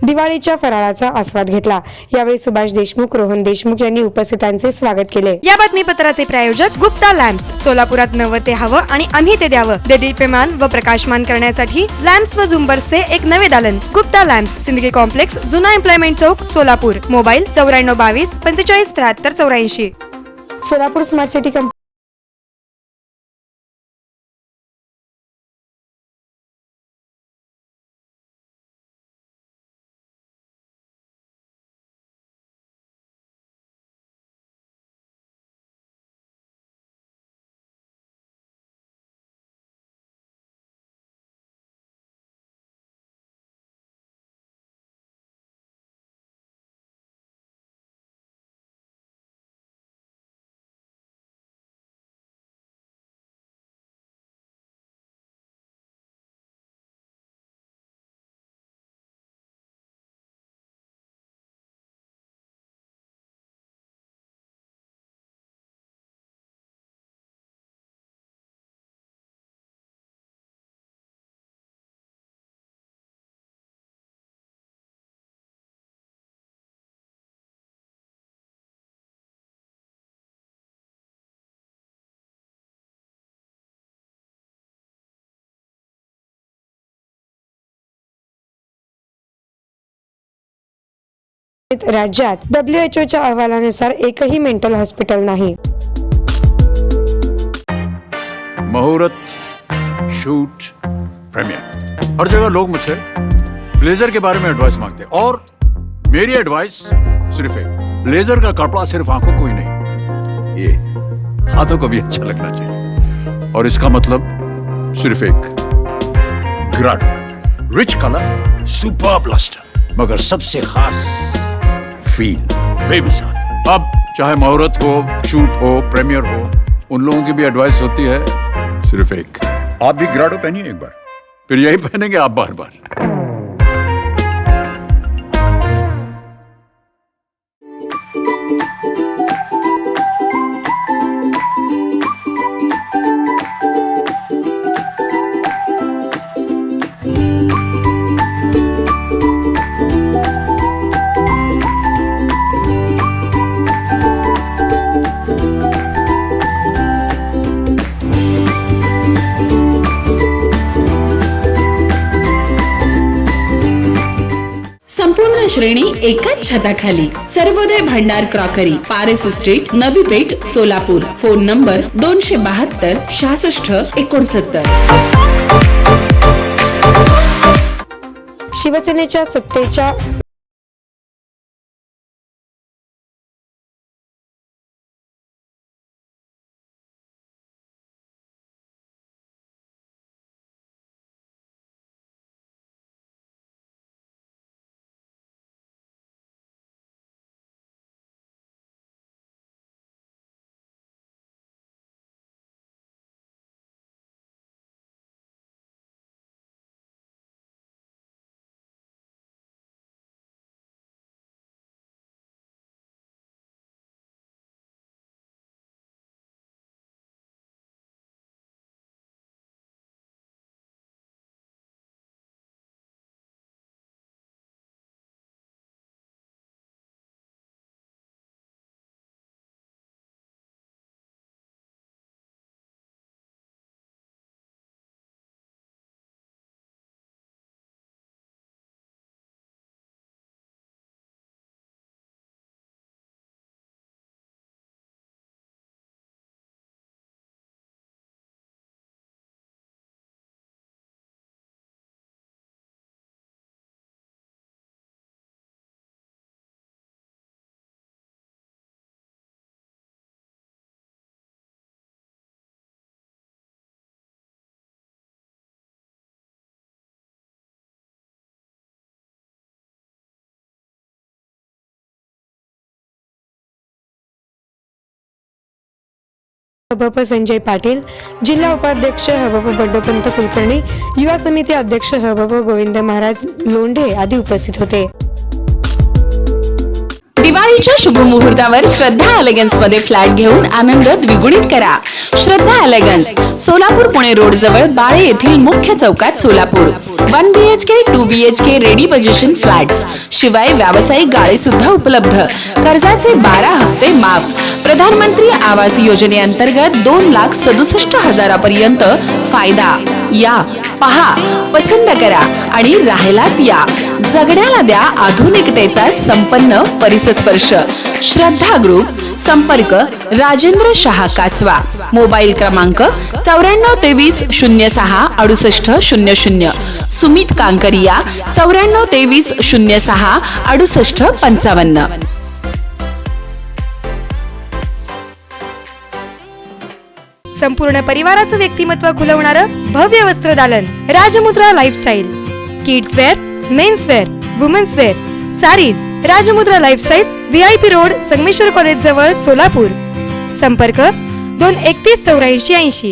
दिवाळीच्या फराळाचा आस्वाद घेतला। यावेळी सुभाष देशमुख, रोहन देशमुख यांनी उपस्थितांचे स्वागत केले। या बातमीपत्राचे प्रायोजक गुप्ता लॅम्प्स, सोलापुरात नवं ते हवं आणि आम्ही ते द्यावं। देदीप्यमान व प्रकाशमान करण्यासाठी लॅम्प्स व झुंबर्सचे एक नवे दालन। गुप्ता लॅम्प्स, सिंदगी कॉम्प्लेक्स, जुना एम्प्लॉयमेंट चौक, Solapur. Mobile 9422 45 73 84। Solapur smart city राज्यात WHO अहवालानुसार एकही मेंटल हॉस्पिटल नहीं। मुहूर्त, शूट, प्रीमियर, हर जगह लोग मुझसे ब्लेजर के बारे में एडवाइस मांगते हैं और मेरी एडवाइस सिर्फ एक, ब्लेजर का कपड़ा सिर्फ आंखों को ही नहीं, ये हाथों को भी अच्छा लगना चाहिए। और इसका मतलब सिर्फ एक, Grado, rich colour, superb lustre, मगर सबसे खास फील, बेमिसाल। अब चाहे मुहूर्त हो, शूट हो, प्रीमियर हो, उन लोगों की भी एडवाइस होती है सिर्फ एक, आप भी ग्राडो पहनिए एक बार, फिर यही पहनेंगे आप बार बार। संपूर्ण श्रेणी एकाच छताखाली, सर्वोदय भांडार crockery, पारेस street, Navi Peth, Solapur. Phone number 272 66 69। शिवसेनेच्या सत्तेच्या हबप संजय पाटील, जिल्हा उपाध्यक्ष हबप बड्डोपंत कुलकर्णी, युवा समिती अध्यक्ष हबप गोविंद महाराज लोंढे आदी उपस्थित होते। दिवाळीच्या शुभ मुहूर्तावर श्रद्धा एलिगन्स मध्ये फ्लॅट घेऊन आनंद द्विगुणित करा। श्रद्धा एलेगन्स, सोलापूर पुणे रोड जवळ बाळे येथील मुख्य चौकात Solapur. 1 BHK 2 BHK ready position flats, शिवाय व्यावसायिक गाळे सुद्धा उपलब्ध. कर्जाचे 12 हप्ते माफ. प्रधानमंत्री आवास योजनेअंतर्गत 2,67,000 पर्यंत फायदा. या, पहा, पसंत करा आणि राहायलाच या. जगण्याला द्या आधुनिकतेचा संपन्न परिसस्पर्श. श्रद्धा ग्रुप. संपर्क राजेंद्र शहा कासवा. मोबाईल क्रमांक 9423 06 68 00. सुमित कांकरिया 9423 06 68 55. संपूर्ण परिवाराचं व्यक्तिमत्व खुलवणारं भव्य वस्त्रदालन Rajmudra lifestyle. Kids wear, men's wear, women's wear, saris. Rajmudra lifestyle, VIP road, Sangameshwar college जवळ, सोलापूर. संपर्क 231 84 80.